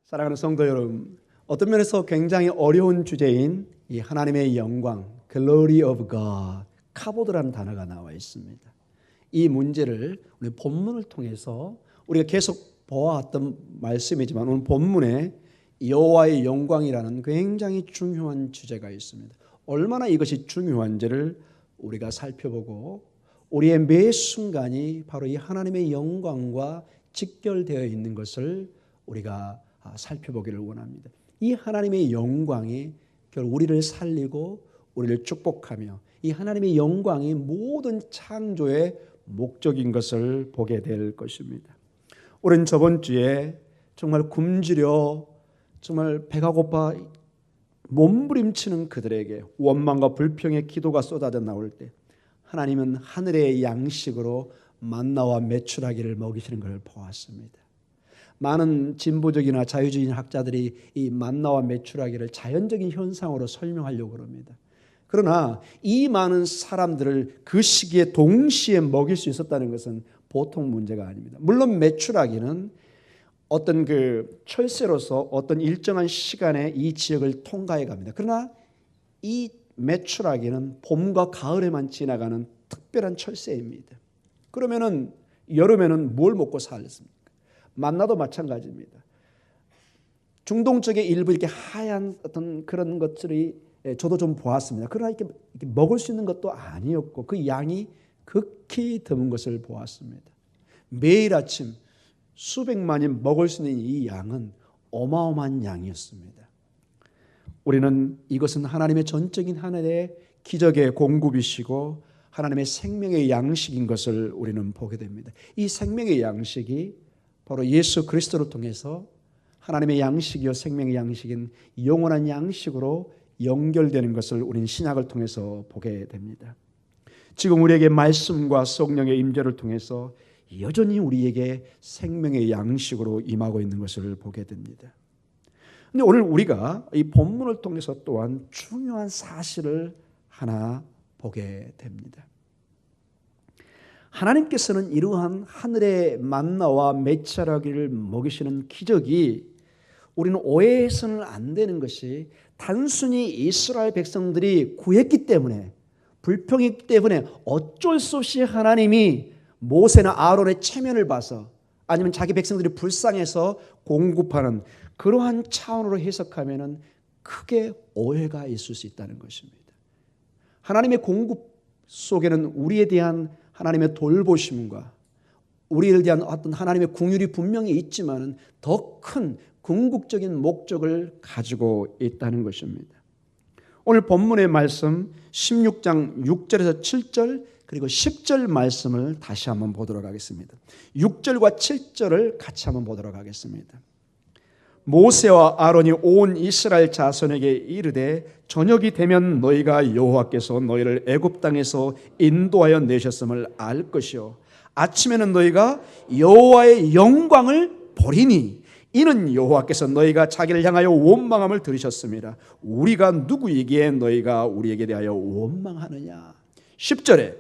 사랑하는 성도 여러분, 어떤 면에서 굉장히 어려운 주제인 이 하나님의 영광, Glory of God, 카보드라는 단어가 나와 있습니다. 이 문제를 우리 본문을 통해서 우리가 계속 보아왔던 말씀이지만 오늘 본문에 여호와의 영광이라는 굉장히 중요한 주제가 있습니다. 얼마나 이것이 중요한지를 우리가 살펴보고 우리의 매 순간이 바로 이 하나님의 영광과 직결되어 있는 것을 우리가 살펴보기를 원합니다. 이 하나님의 영광이 결국 우리를 살리고 우리를 축복하며 이 하나님의 영광이 모든 창조의 목적인 것을 보게 될 것입니다. 우리는 저번 주에 정말 굶주려 정말 배가 고파 몸부림치는 그들에게 원망과 불평의 기도가 쏟아져 나올 때 하나님은 하늘의 양식으로 만나와 메추라기를 먹이시는 것을 보았습니다. 많은 진보적이나 자유주의 학자들이 이 만나와 메추라기를 자연적인 현상으로 설명하려고 합니다. 그러나 이 많은 사람들을 그 시기에 동시에 먹일 수 있었다는 것은 보통 문제가 아닙니다. 물론 메추라기는 어떤 그 철새로서 어떤 일정한 시간에 이 지역을 통과해 갑니다. 그러나 이 메추라기는 봄과 가을에만 지나가는 특별한 철새입니다. 그러면은 여름에는 뭘 먹고 살겠습니까? 만나도 마찬가지입니다. 중동 쪽의 일부 이렇게 하얀 어떤 그런 것들이 저도 좀 보았습니다. 그러나 이렇게 먹을 수 있는 것도 아니었고 그 양이 극히 드문 것을 보았습니다. 매일 아침 수백만이 먹을 수 있는 이 양은 어마어마한 양이었습니다. 우리는 이것은 하나님의 전적인 하늘의 기적의 공급이시고 하나님의 생명의 양식인 것을 우리는 보게 됩니다. 이 생명의 양식이 바로 예수 그리스도를 통해서 하나님의 양식이요 생명의 양식인 영원한 양식으로 연결되는 것을 우리는 신약을 통해서 보게 됩니다. 지금 우리에게 말씀과 성령의 임재를 통해서 여전히 우리에게 생명의 양식으로 임하고 있는 것을 보게 됩니다. 그런데 오늘 우리가 이 본문을 통해서 또한 중요한 사실을 하나 보게 됩니다. 하나님께서는 이러한 하늘의 만나와 메추라기를 먹이시는 기적이 우리는 오해해서는 안 되는 것이 단순히 이스라엘 백성들이 구했기 때문에 불평했기 때문에 어쩔 수 없이 하나님이 모세나 아론의 체면을 봐서 아니면 자기 백성들이 불쌍해서 공급하는 그러한 차원으로 해석하면 크게 오해가 있을 수 있다는 것입니다. 하나님의 공급 속에는 우리에 대한 하나님의 돌보심과 우리에 대한 어떤 하나님의 긍휼이 분명히 있지만 더 큰 궁극적인 목적을 가지고 있다는 것입니다. 오늘 본문의 말씀 16장 6절에서 7절 그리고 10절 말씀을 다시 한번 보도록 하겠습니다. 6절과 7절을 같이 한번 보도록 하겠습니다. 모세와 아론이 온 이스라엘 자손에게 이르되 저녁이 되면 너희가 여호와께서 너희를 애굽 땅에서 인도하여 내셨음을 알 것이요 아침에는 너희가 여호와의 영광을 보리니 이는 여호와께서 너희가 자기를 향하여 원망함을 들으셨습니다. 우리가 누구이기에 너희가 우리에게 대하여 원망하느냐. 10절에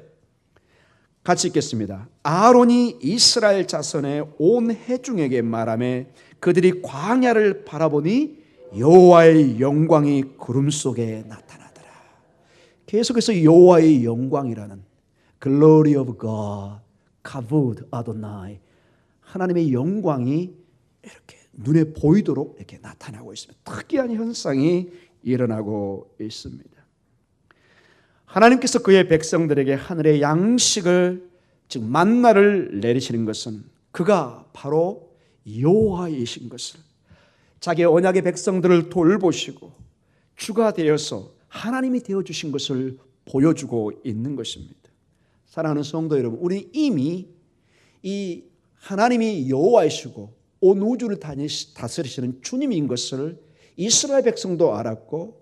같이 읽겠습니다. 아론이 이스라엘 자손의 온 회중에게 말하며 그들이 광야를 바라보니 여호와의 영광이 구름 속에 나타나더라. 계속해서 여호와의 영광이라는 Glory of God, Kavod Adonai, 하나님의 영광이 이렇게 눈에 보이도록 이렇게 나타나고 있습니다. 특이한 현상이 일어나고 있습니다. 하나님께서 그의 백성들에게 하늘의 양식을 즉 만나를 내리시는 것은 그가 바로 여호와이신 것을 자기의 언약의 백성들을 돌보시고 주가 되어서 하나님이 되어주신 것을 보여주고 있는 것입니다. 사랑하는 성도 여러분, 우리 이미 이 하나님이 여호와이시고 온 우주를 다스리시는 주님인 것을 이스라엘 백성도 알았고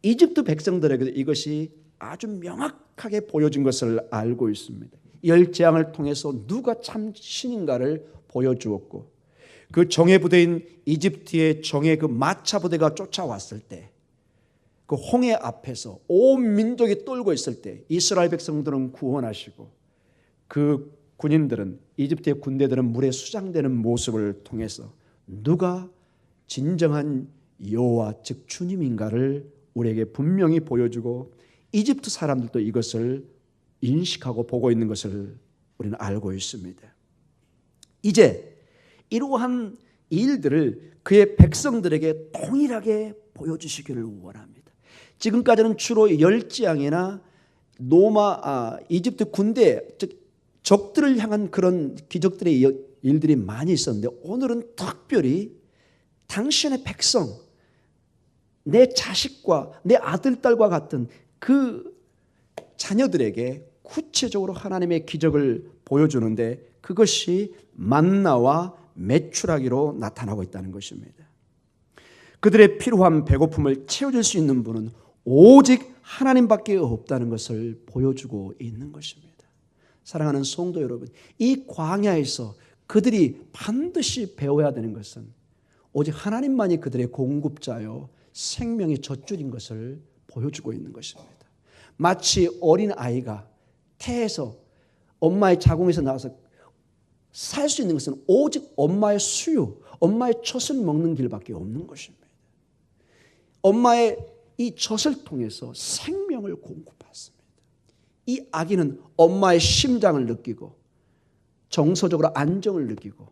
이집트 백성들에게도 이것이 아주 명확하게 보여진 것을 알고 있습니다. 열 재앙을 통해서 누가 참 신인가를 보여주었고 그 정예 부대인 이집트의 정예 그 마차 부대가 쫓아왔을 때 그 홍해 앞에서 온 민족이 떨고 있을 때 이스라엘 백성들은 구원하시고 그 군인들은 이집트의 군대들은 물에 수장되는 모습을 통해서 누가 진정한 여호와 즉 주님인가를 우리에게 분명히 보여주고 이집트 사람들도 이것을 인식하고 보고 있는 것을 우리는 알고 있습니다. 이제 이러한 일들을 그의 백성들에게 동일하게 보여주시기를 원합니다. 지금까지는 주로 열지양이나 이집트 군대, 즉 적들을 향한 그런 기적들의 일들이 많이 있었는데 오늘은 특별히 당신의 백성, 내 자식과 내 아들, 딸과 같은 그 자녀들에게 구체적으로 하나님의 기적을 보여주는데 그것이 만나와 메추라기로 나타나고 있다는 것입니다. 그들의 필요한 배고픔을 채워줄 수 있는 분은 오직 하나님밖에 없다는 것을 보여주고 있는 것입니다. 사랑하는 성도 여러분, 이 광야에서 그들이 반드시 배워야 되는 것은 오직 하나님만이 그들의 공급자요 생명의 젖줄인 것을 보여주고 있는 것입니다. 마치 어린 아이가 태에서 엄마의 자궁에서 나와서 살 수 있는 것은 오직 엄마의 수유, 엄마의 젖을 먹는 길밖에 없는 것입니다. 엄마의 이 젖을 통해서 생명을 공급받습니다. 이 아기는 엄마의 심장을 느끼고 정서적으로 안정을 느끼고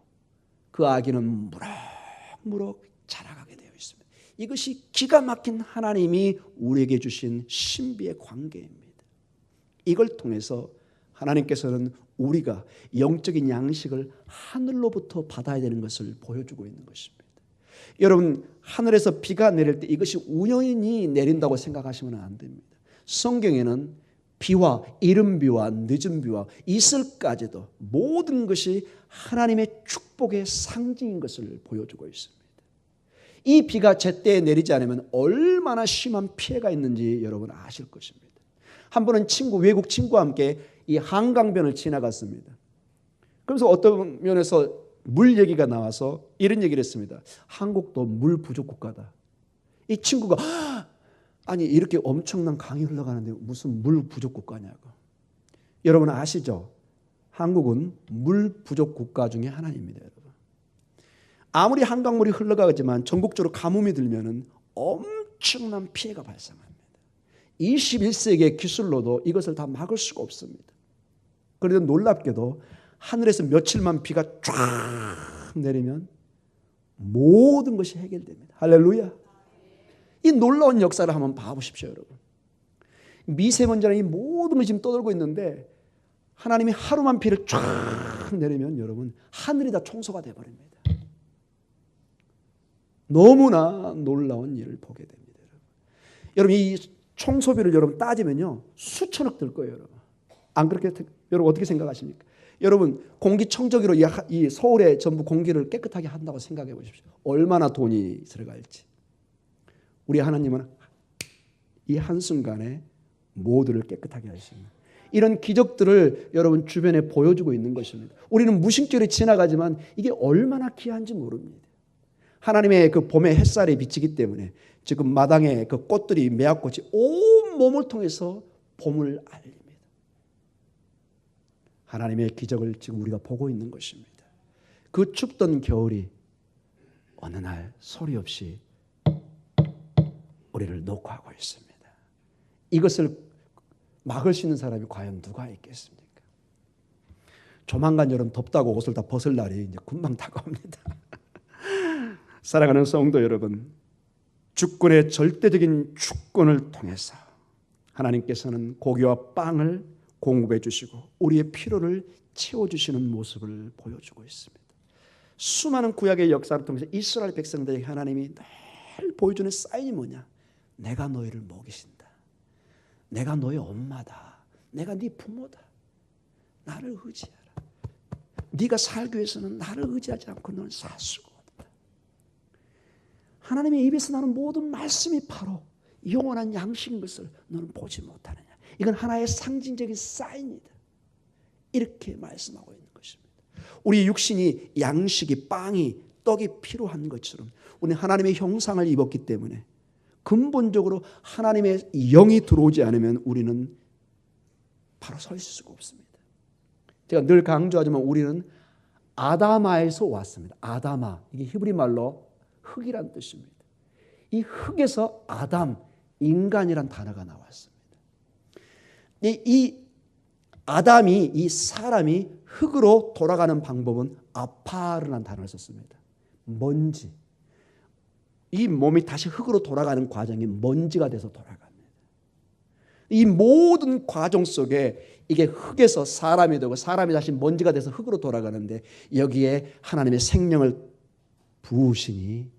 그 아기는 무럭무럭 자라가게 되어 있습니다. 이것이 기가 막힌 하나님이 우리에게 주신 신비의 관계입니다. 이걸 통해서 하나님께서는 우리가 영적인 양식을 하늘로부터 받아야 되는 것을 보여주고 있는 것입니다. 여러분, 하늘에서 비가 내릴 때 이것이 우연히 내린다고 생각하시면 안 됩니다. 성경에는 비와 이른 비와 늦은 비와 이슬까지도 모든 것이 하나님의 축복의 상징인 것을 보여주고 있습니다. 이 비가 제때에 내리지 않으면 얼마나 심한 피해가 있는지 여러분 아실 것입니다. 한 번은 외국 친구와 함께 이 한강변을 지나갔습니다. 그래서 어떤 면에서 물 얘기가 나와서 이런 얘기를 했습니다. 한국도 물 부족 국가다. 이 친구가 아니 이렇게 엄청난 강이 흘러가는데 무슨 물 부족 국가냐고. 여러분 아시죠? 한국은 물 부족 국가 중에 하나입니다. 여러분. 아무리 한강물이 흘러가지만 전국적으로 가뭄이 들면은 엄청난 피해가 발생합니다. 21세기의 기술로도 이것을 다 막을 수가 없습니다. 그런데 놀랍게도 하늘에서 며칠만 비가 쫙 내리면 모든 것이 해결됩니다. 할렐루야. 이 놀라운 역사를 한번 봐보십시오, 여러분. 미세먼지나 이 모든 것이 지금 떠돌고 있는데 하나님이 하루만 비를 쫙 내리면 여러분 하늘이 다 청소가 되어버립니다. 너무나 놀라운 일을 보게 됩니다. 여러분 이 청소비를 여러분 따지면요 수천억 들 거예요. 여러분 안 그렇게 여러분 어떻게 생각하십니까? 여러분 공기청정기로 이 서울의 전부 공기를 깨끗하게 한다고 생각해 보십시오. 얼마나 돈이 들어갈지. 우리 하나님은 이 한순간에 모두를 깨끗하게 하시는 이런 기적들을 여러분 주변에 보여주고 있는 것입니다. 우리는 무심결에 지나가지만 이게 얼마나 귀한지 모릅니다. 하나님의 그 봄의 햇살이 비치기 때문에 지금 마당에 그 꽃들이 매화꽃이 온 몸을 통해서 봄을 알립니다. 하나님의 기적을 지금 우리가 보고 있는 것입니다. 그 춥던 겨울이 어느 날 소리 없이 우리를 녹화하고 있습니다. 이것을 막을 수 있는 사람이 과연 누가 있겠습니까? 조만간 여러분 덥다고 옷을 다 벗을 날이 이제 금방 다가옵니다. 사랑하는 성도 여러분, 주권의 절대적인 주권을 통해서 하나님께서는 고기와 빵을 공급해 주시고 우리의 필요를 채워주시는 모습을 보여주고 있습니다. 수많은 구약의 역사를 통해서 이스라엘 백성들에게 하나님이 늘 보여주는 사인이 뭐냐? 내가 너희를 먹이신다. 내가 너희 엄마다. 내가 네 부모다. 나를 의지하라. 네가 살기 위해서는 나를 의지하지 않고 너는 살 수가 없다. 하나님의 입에서 나는 모든 말씀이 바로 영원한 양식인 것을 너는 보지 못하느냐. 이건 하나의 상징적인 사인이다. 이렇게 말씀하고 있는 것입니다. 우리 육신이 양식이 빵이 떡이 필요한 것처럼 우리는 하나님의 형상을 입었기 때문에 근본적으로 하나님의 영이 들어오지 않으면 우리는 바로 설 수가 없습니다. 제가 늘 강조하지만 우리는 아다마에서 왔습니다. 아다마, 이게 히브리 말로 흑이란 뜻입니다. 이 흑에서 아담, 인간이란 단어가 나왔습니다. 이 아담이, 이 사람이 흙으로 돌아가는 방법은 아파르라는 단어를 썼습니다. 먼지. 이 몸이 다시 흙으로 돌아가는 과정이 먼지가 돼서 돌아갑니다. 이 모든 과정 속에 이게 흙에서 사람이 되고 사람이 다시 먼지가 돼서 흙으로 돌아가는데 여기에 하나님의 생명을 부으시니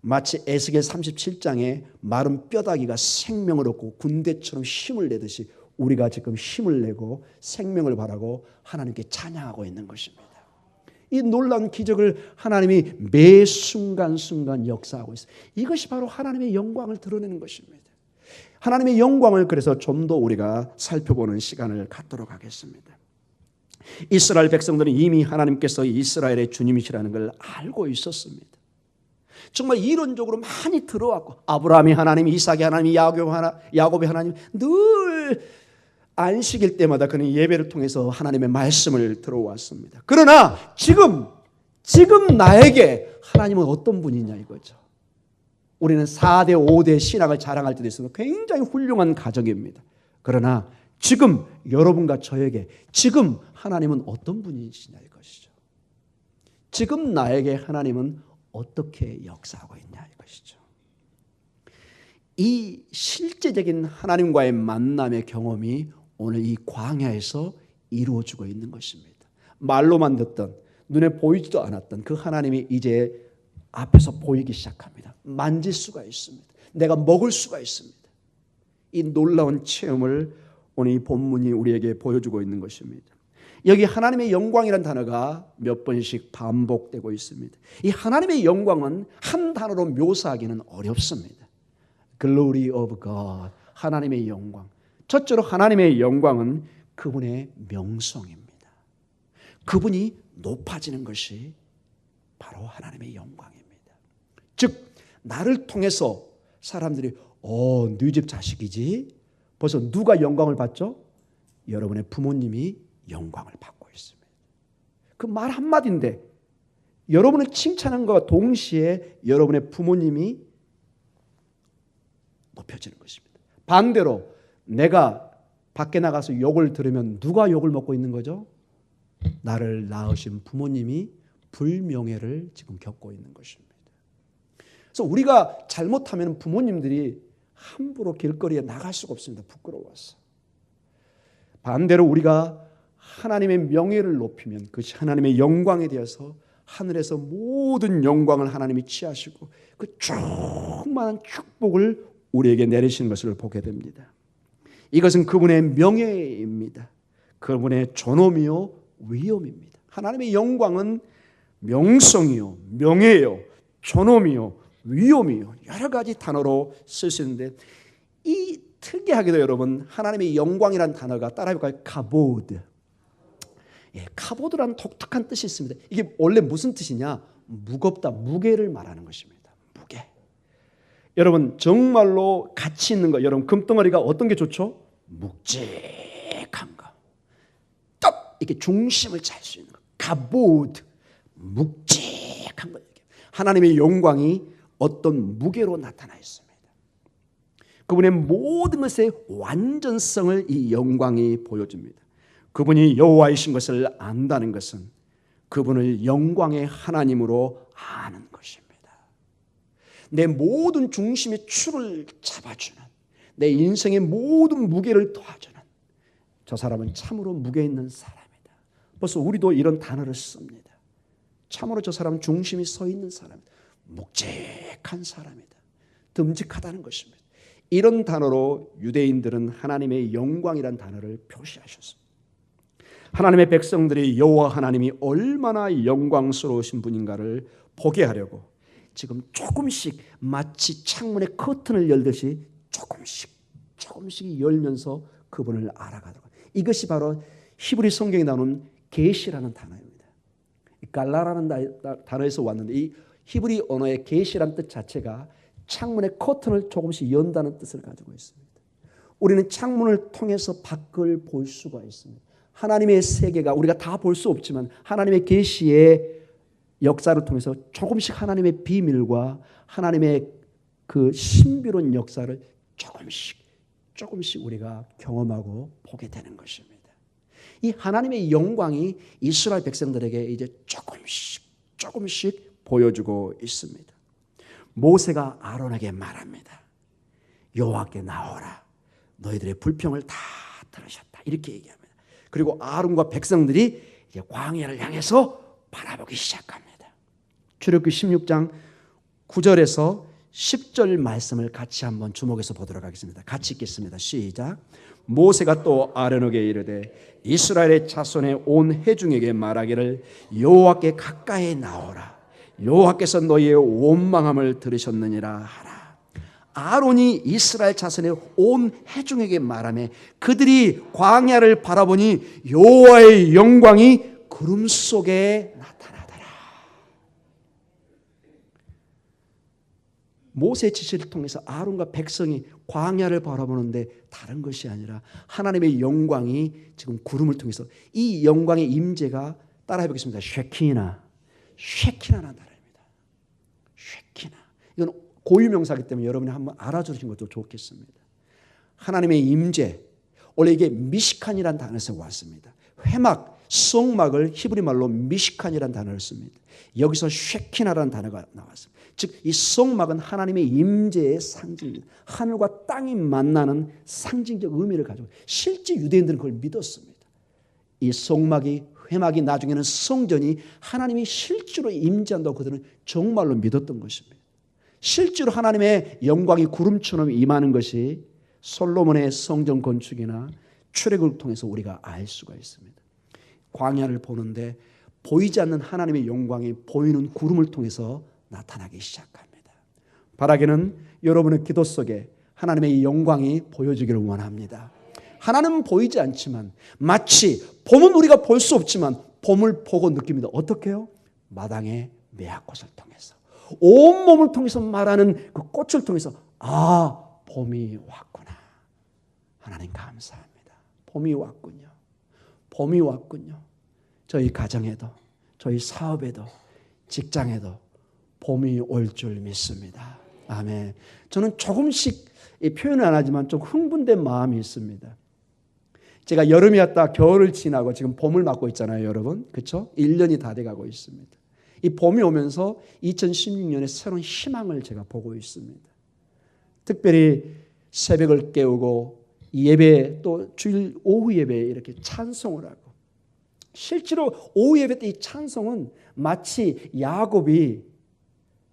마치 에스겔 37장에 마른 뼈다귀가 생명을 얻고 군대처럼 힘을 내듯이 우리가 지금 힘을 내고 생명을 바라고 하나님께 찬양하고 있는 것입니다. 이 놀라운 기적을 하나님이 매 순간순간 역사하고 있어요. 이것이 바로 하나님의 영광을 드러내는 것입니다. 하나님의 영광을 그래서 좀 더 우리가 살펴보는 시간을 갖도록 하겠습니다. 이스라엘 백성들은 이미 하나님께서 이스라엘의 주님이시라는 걸 알고 있었습니다. 정말 이론적으로 많이 들어왔고 아브라함이 하나님, 이삭이 하나님, 야곱이 하나님, 늘 안식일 때마다 그는 예배를 통해서 하나님의 말씀을 들어왔습니다. 그러나 지금 나에게 하나님은 어떤 분이냐 이거죠. 우리는 4대 5대 신앙을 자랑할 때도 있어서 굉장히 훌륭한 가정입니다. 그러나 지금 여러분과 저에게 지금 하나님은 어떤 분이시냐 이것이죠. 지금 나에게 하나님은 어떻게 역사하고 있냐 이것이죠. 이 실제적인 하나님과의 만남의 경험이 오늘 이 광야에서 이루어지고 있는 것입니다. 말로만 듣던 눈에 보이지도 않았던 그 하나님이 이제 앞에서 보이기 시작합니다. 만질 수가 있습니다. 내가 먹을 수가 있습니다. 이 놀라운 체험을 오늘 이 본문이 우리에게 보여주고 있는 것입니다. 여기 하나님의 영광이라는 단어가 몇 번씩 반복되고 있습니다. 이 하나님의 영광은 한 단어로 묘사하기는 어렵습니다. Glory of God, 하나님의 영광. 첫째로 하나님의 영광은 그분의 명성입니다. 그분이 높아지는 것이 바로 하나님의 영광입니다. 즉 나를 통해서 사람들이 네 집 자식이지? 벌써 누가 영광을 받죠? 여러분의 부모님이 영광을 받고 있습니다. 그 말 한마디인데 여러분을 칭찬한 것과 동시에 여러분의 부모님이 높여지는 것입니다. 반대로 내가 밖에 나가서 욕을 들으면 누가 욕을 먹고 있는 거죠? 나를 낳으신 부모님이 불명예를 지금 겪고 있는 것입니다. 그래서 우리가 잘못하면 부모님들이 함부로 길거리에 나갈 수가 없습니다. 부끄러워서. 반대로 우리가 하나님의 명예를 높이면 그것이 하나님의 영광에 대해서 하늘에서 모든 영광을 하나님이 취하시고 그 충만한 축복을 우리에게 내리시는 것을 보게 됩니다. 이것은 그분의 명예입니다. 그분의 존엄이요 위엄입니다. 하나님의 영광은 명성이요 명예요 존엄이요 위엄이요 여러 가지 단어로 쓸 수 있는데 이 특이하게도 여러분 하나님의 영광이라는 단어가 따라해볼까요? 카보드. 카보드라는 독특한 뜻이 있습니다. 이게 원래 무슨 뜻이냐? 무겁다, 무게를 말하는 것입니다. 무게. 여러분 정말로 가치 있는 거, 여러분 금덩어리가 어떤 게 좋죠? 묵직한 거, 딱 이렇게 중심을 잘 수 있는 거. 카보드, 묵직한 거. 하나님의 영광이 어떤 무게로 나타나 있습니다. 그분의 모든 것의 완전성을 이 영광이 보여줍니다. 그분이 여호와이신 것을 안다는 것은 그분을 영광의 하나님으로 아는 것입니다. 내 모든 중심의 추를 잡아주는, 내 인생의 모든 무게를 도와주는 저 사람은 참으로 무게 있는 사람이다. 벌써 우리도 이런 단어를 씁니다. 참으로 저 사람은 중심이 서 있는 사람이다. 묵직한 사람이다. 듬직하다는 것입니다. 이런 단어로 유대인들은 하나님의 영광이라는 단어를 표시하셨습니다. 하나님의 백성들이 여호와 하나님이 얼마나 영광스러우신 분인가를 보게 하려고 지금 조금씩 마치 창문의 커튼을 열듯이 조금씩 열면서 그분을 알아가도록. 이것이 바로 히브리 성경에 나오는 계시라는 단어입니다. 갈라라는 단어에서 왔는데 이 히브리 언어의 계시라는 뜻 자체가 창문의 커튼을 조금씩 연다는 뜻을 가지고 있습니다. 우리는 창문을 통해서 밖을 볼 수가 있습니다. 하나님의 세계가 우리가 다 볼 수 없지만 하나님의 계시의 역사를 통해서 조금씩 하나님의 비밀과 하나님의 그 신비로운 역사를 조금씩 우리가 경험하고 보게 되는 것입니다. 이 하나님의 영광이 이스라엘 백성들에게 이제 조금씩 보여주고 있습니다. 모세가 아론에게 말합니다. 여호와께 나오라. 너희들의 불평을 다 들으셨다. 이렇게 얘기합니다. 그리고 아론과 백성들이 이제 광야를 향해서 바라보기 시작합니다. 출애굽기 16장 9절에서 10절 말씀을 같이 한번 주목해서 보도록 하겠습니다. 같이 읽겠습니다. 시작. 모세가 또 아론에게 이르되 이스라엘의 자손의 온 회중에게 말하기를 여호와께 가까이 나오라. 여호와께서 너희의 원망함을 들으셨느니라 하라. 아론이 이스라엘 자손의 온 회중에게 말하며 그들이 광야를 바라보니 여호와의 영광이 구름 속에 나타나더라. 모세의 지시를 통해서 아론과 백성이 광야를 바라보는데 다른 것이 아니라 하나님의 영광이 지금 구름을 통해서 이 영광의 임재가 따라해 보겠습니다. 쉐키나라는 단어입니다. 쉐키나. 이건 고유명사이기 때문에 여러분이 한번 알아주시는 것도 좋겠습니다. 하나님의 임재. 원래 이게 미시칸이라는 단어에서 왔습니다. 회막, 성막을 히브리 말로 미시칸이라는 단어를 씁니다. 여기서 쉐키나라는 단어가 나왔습니다. 즉 이 성막은 하나님의 임재의 상징입니다. 하늘과 땅이 만나는 상징적 의미를 가지고 실제 유대인들은 그걸 믿었습니다. 이 성막이 회막이 나중에는 성전이 하나님이 실제로 임재한다고 그들은 정말로 믿었던 것입니다. 실제로 하나님의 영광이 구름처럼 임하는 것이 솔로몬의 성전 건축이나 출애굽을 통해서 우리가 알 수가 있습니다. 광야를 보는데 보이지 않는 하나님의 영광이 보이는 구름을 통해서 나타나기 시작합니다. 바라기는 여러분의 기도 속에 하나님의 영광이 보여지기를 원합니다. 하나님은 보이지 않지만 마치 봄은 우리가 볼 수 없지만 봄을 보고 느낍니다. 어떻게 해요? 마당의 매화꽃을 통해서 온몸을 통해서 말하는 그 꽃을 통해서 아 봄이 왔구나. 하나님 감사합니다. 봄이 왔군요. 봄이 왔군요. 저희 가정에도 저희 사업에도 직장에도 봄이 올 줄 믿습니다. 아멘. 저는 조금씩 표현을 안 하지만 좀 흥분된 마음이 있습니다. 제가 여름이 왔다 겨울을 지나고 지금 봄을 맞고 있잖아요, 여러분. 그렇죠? 1년이 다 돼가고 있습니다. 이 봄이 오면서 2016년에 새로운 희망을 제가 보고 있습니다. 특별히 새벽을 깨우고 예배 또 주일 오후 예배에 이렇게 찬송을 하고 실제로 오후 예배 때 이 찬송은 마치 야곱이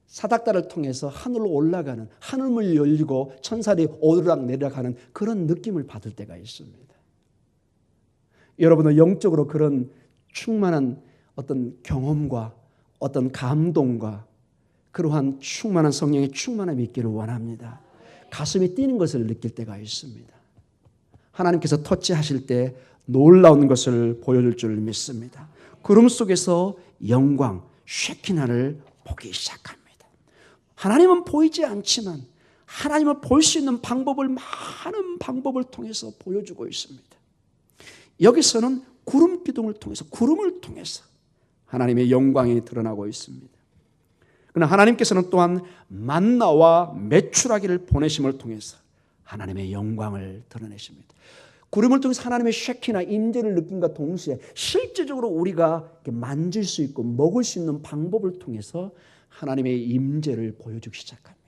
사닥다를 통해서 하늘로 올라가는 하늘문을 열리고 천사들이 오르락 내리락 하는 그런 느낌을 받을 때가 있습니다. 여러분은 영적으로 그런 충만한 어떤 경험과 어떤 감동과 그러한 충만한 성령의 충만함이 있기를 원합니다. 가슴이 뛰는 것을 느낄 때가 있습니다. 하나님께서 터치하실 때 놀라운 것을 보여줄 줄 믿습니다. 구름 속에서 영광, 쉐키나를 보기 시작합니다. 하나님은 보이지 않지만 하나님을 볼 수 있는 방법을 많은 방법을 통해서 보여주고 있습니다. 여기서는 구름 기둥을 통해서 구름을 통해서 하나님의 영광이 드러나고 있습니다. 그러나 하나님께서는 또한 만나와 메추라기를 보내심을 통해서 하나님의 영광을 드러내십니다. 구름을 통해서 하나님의 쉐키나 임재를 느낀과 동시에 실제적으로 우리가 만질 수 있고 먹을 수 있는 방법을 통해서 하나님의 임재를 보여주기 시작합니다.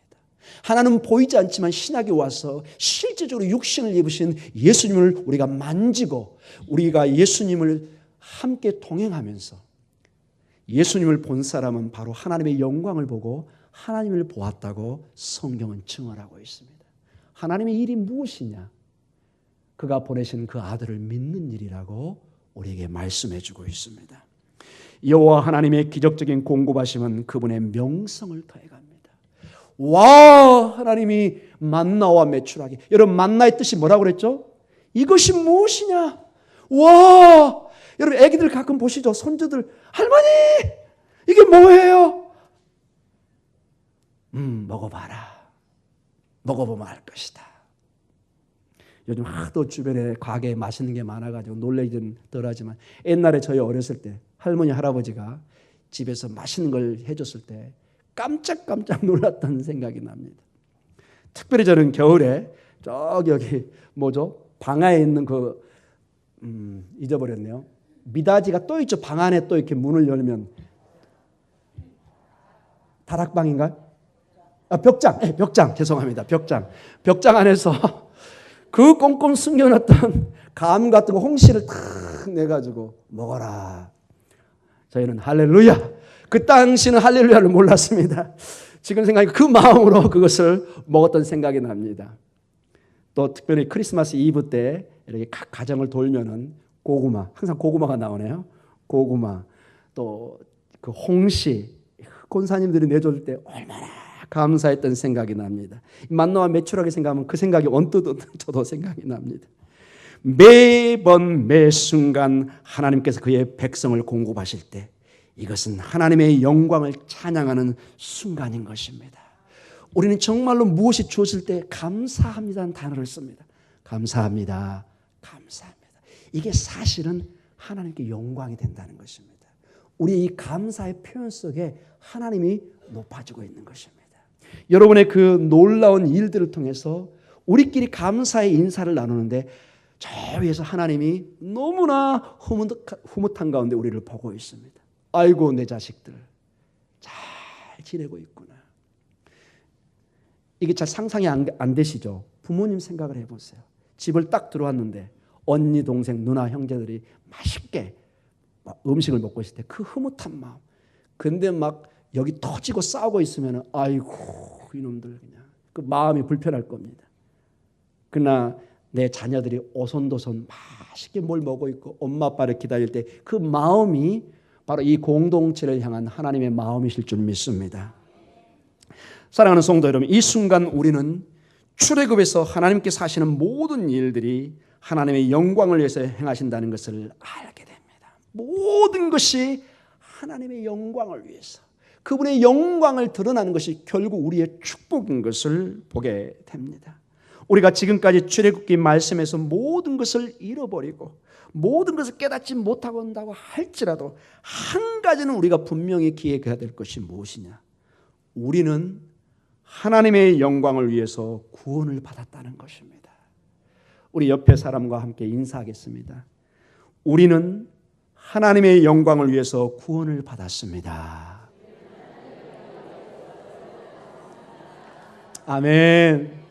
하나님은 보이지 않지만 신약에 와서 실제적으로 육신을 입으신 예수님을 우리가 만지고 우리가 예수님을 함께 동행하면서 예수님을 본 사람은 바로 하나님의 영광을 보고 하나님을 보았다고 성경은 증언하고 있습니다. 하나님의 일이 무엇이냐? 그가 보내신 그 아들을 믿는 일이라고 우리에게 말씀해 주고 있습니다. 여호와 하나님의 기적적인 공급하심은 그분의 명성을 더해갑니다. 와, 하나님이 만나와 메추라기. 여러분 만나의 뜻이 뭐라고 그랬죠? 이것이 무엇이냐? 와, 여러분 애기들 가끔 보시죠? 손주들, 할머니 이게 뭐예요? 먹어봐라. 먹어보면 알 것이다. 요즘 하도 주변에 가게에 맛있는 게 많아가지고 놀래기는 덜하지만 옛날에 저희 어렸을 때 할머니 할아버지가 집에서 맛있는 걸 해줬을 때 깜짝깜짝 놀랐던 생각이 납니다. 특별히 저는 겨울에 저기 여기 뭐죠? 방 안에 있는 잊어버렸네요. 미닫이가 또 있죠. 방 안에 또 이렇게 문을 열면 다락방인가요? 벽장. 네, 벽장. 죄송합니다. 벽장 안에서 그 꽁꽁 숨겨놨던 감 같은 거 홍시를 탁 내가지고 먹어라. 저희는 할렐루야. 그 당시는 할렐루야를 몰랐습니다. 지금 생각해 그 마음으로 그것을 먹었던 생각이 납니다. 또 특별히 크리스마스 이브 때 이렇게 각 가정을 돌면은 고구마, 항상 고구마가 나오네요. 고구마, 또 그 홍시, 권사님들이 내줄 때 얼마나 감사했던 생각이 납니다. 만나와 매출하게 생각하면 그 생각이 언뜻 저도 생각이 납니다. 매번 매 순간 하나님께서 그의 백성을 공급하실 때 이것은 하나님의 영광을 찬양하는 순간인 것입니다. 우리는 정말로 무엇이 주어질 때 감사합니다라는 단어를 씁니다. 감사합니다. 감사합니다. 이게 사실은 하나님께 영광이 된다는 것입니다. 우리 이 감사의 표현 속에 하나님이 높아지고 있는 것입니다. 여러분의 그 놀라운 일들을 통해서 우리끼리 감사의 인사를 나누는데 저 위에서 하나님이 너무나 흐뭇한 가운데 우리를 보고 있습니다. 아이고 내 자식들 잘 지내고 있구나. 이게 잘 상상이 안 되시죠? 부모님 생각을 해보세요. 집을 딱 들어왔는데 언니, 동생, 누나, 형제들이 맛있게 음식을 먹고 있을 때 그 흐뭇한 마음. 근데 막 여기 터지고 싸우고 있으면 아이고 이놈들 그냥 그 마음이 불편할 겁니다. 그러나 내 자녀들이 오손도손 맛있게 뭘 먹고 있고 엄마 아빠를 기다릴 때 그 마음이 바로 이 공동체를 향한 하나님의 마음이실 줄 믿습니다. 사랑하는 성도 여러분, 이 순간 우리는 출애굽에서 하나님께서 하시는 모든 일들이 하나님의 영광을 위해서 행하신다는 것을 알게 됩니다. 모든 것이 하나님의 영광을 위해서, 그분의 영광을 드러나는 것이 결국 우리의 축복인 것을 보게 됩니다. 우리가 지금까지 출애굽기 말씀에서 모든 것을 잃어버리고 모든 것을 깨닫지 못하고 온다고 할지라도 한 가지는 우리가 분명히 기억해야 될 것이 무엇이냐? 우리는 하나님의 영광을 위해서 구원을 받았다는 것입니다. 우리 옆에 사람과 함께 인사하겠습니다. 우리는 하나님의 영광을 위해서 구원을 받았습니다. 아멘.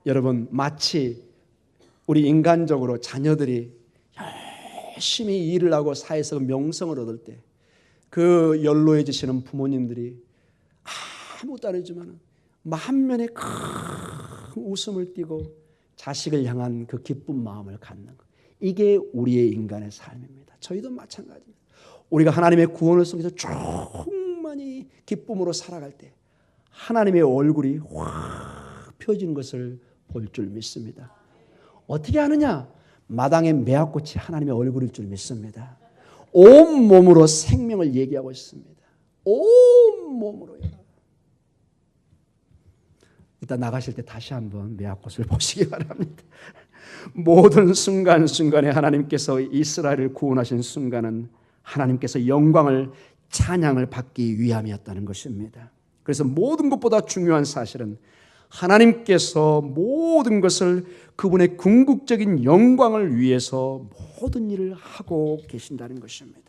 여러분, 마치 우리 인간적으로 자녀들이 열심히 일을 하고 사회에서 명성을 얻을 때 그 연로해지시는 부모님들이 아무것도 안 해주면 만면에 큰 웃음을 띠고 자식을 향한 그 기쁜 마음을 갖는 것. 이게 우리의 인간의 삶입니다. 저희도 마찬가지입니다. 우리가 하나님의 구원을 속에서 충만히 기쁨으로 살아갈 때 하나님의 얼굴이 확 펴지는 것을 볼 줄 믿습니다. 어떻게 하느냐? 마당의 매화꽃이 하나님의 얼굴일 줄 믿습니다. 온 몸으로 생명을 얘기하고 있습니다. 온 몸으로요. 이따 나가실 때 다시 한번 매화꽃을 보시기 바랍니다. 모든 순간순간에 하나님께서 이스라엘을 구원하신 순간은 하나님께서 영광을 찬양을 받기 위함이었다는 것입니다. 그래서 모든 것보다 중요한 사실은 하나님께서 모든 것을 그분의 궁극적인 영광을 위해서 모든 일을 하고 계신다는 것입니다.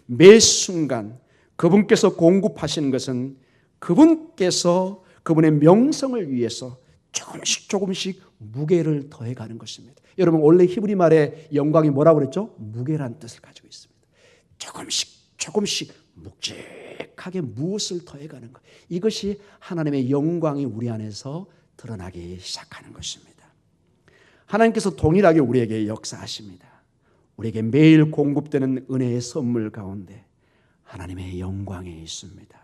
매 순간 그분께서 공급하시는 것은 그분께서 그분의 명성을 위해서 조금씩 무게를 더해가는 것입니다. 여러분, 원래 히브리 말의 영광이 뭐라고 그랬죠? 무게란 뜻을 가지고 있습니다. 조금씩 묵직하게 무엇을 더해가는 것. 이것이 하나님의 영광이 우리 안에서 드러나기 시작하는 것입니다. 하나님께서 동일하게 우리에게 역사하십니다. 우리에게 매일 공급되는 은혜의 선물 가운데 하나님의 영광이 있습니다.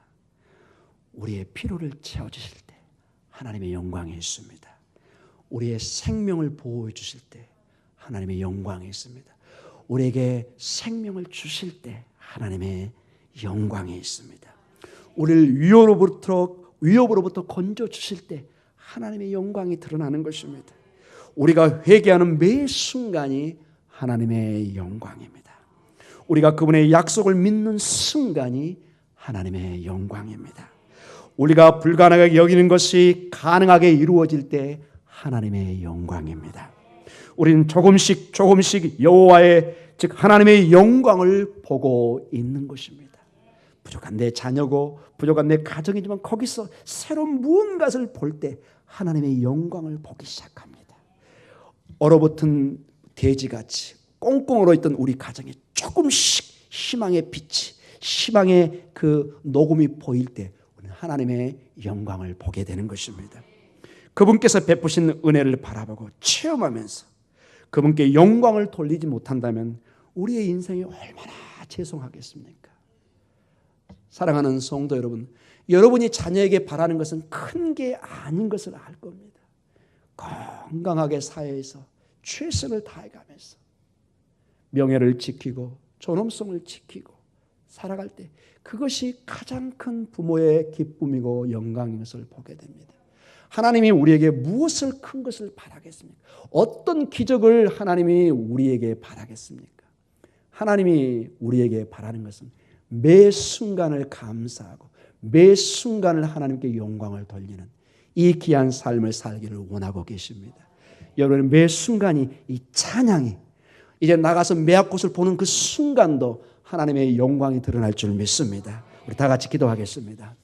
우리의 필요를 채워주실 때 하나님의 영광이 있습니다. 우리의 생명을 보호해 주실 때 하나님의 영광이 있습니다. 우리에게 생명을 주실 때 하나님의 영광이 있습니다. 우리를 위협으로부터 건져 주실 때 하나님의 영광이 드러나는 것입니다. 우리가 회개하는 매 순간이 하나님의 영광입니다. 우리가 그분의 약속을 믿는 순간이 하나님의 영광입니다. 우리가 불가능하게 여기는 것이 가능하게 이루어질 때 하나님의 영광입니다. 우리는 조금씩 여호와의 즉 하나님의 영광을 보고 있는 것입니다. 부족한 내 자녀고 부족한 내 가정이지만 거기서 새로운 무언가를 볼 때 하나님의 영광을 보기 시작합니다. 얼어붙은 돼지같이 꽁꽁 얼어있던 우리 가정에 조금씩 희망의 빛이, 희망의 그 녹음이 보일 때 우리는 하나님의 영광을 보게 되는 것입니다. 그분께서 베푸신 은혜를 바라보고 체험하면서 그분께 영광을 돌리지 못한다면 우리의 인생이 얼마나 죄송하겠습니까? 사랑하는 성도 여러분, 여러분이 자녀에게 바라는 것은 큰 게 아닌 것을 알 겁니다. 건강하게 사회에서 최선을 다해가면서 명예를 지키고 존엄성을 지키고 살아갈 때 그것이 가장 큰 부모의 기쁨이고 영광인 것을 보게 됩니다. 하나님이 우리에게 무엇을 큰 것을 바라겠습니까? 어떤 기적을 하나님이 우리에게 바라겠습니까? 하나님이 우리에게 바라는 것은 매 순간을 감사하고 매 순간을 하나님께 영광을 돌리는 이 귀한 삶을 살기를 원하고 계십니다. 여러분 매 순간이 이 찬양이 이제 나가서 매화꽃을 보는 그 순간도 하나님의 영광이 드러날 줄 믿습니다. 우리 다 같이 기도하겠습니다.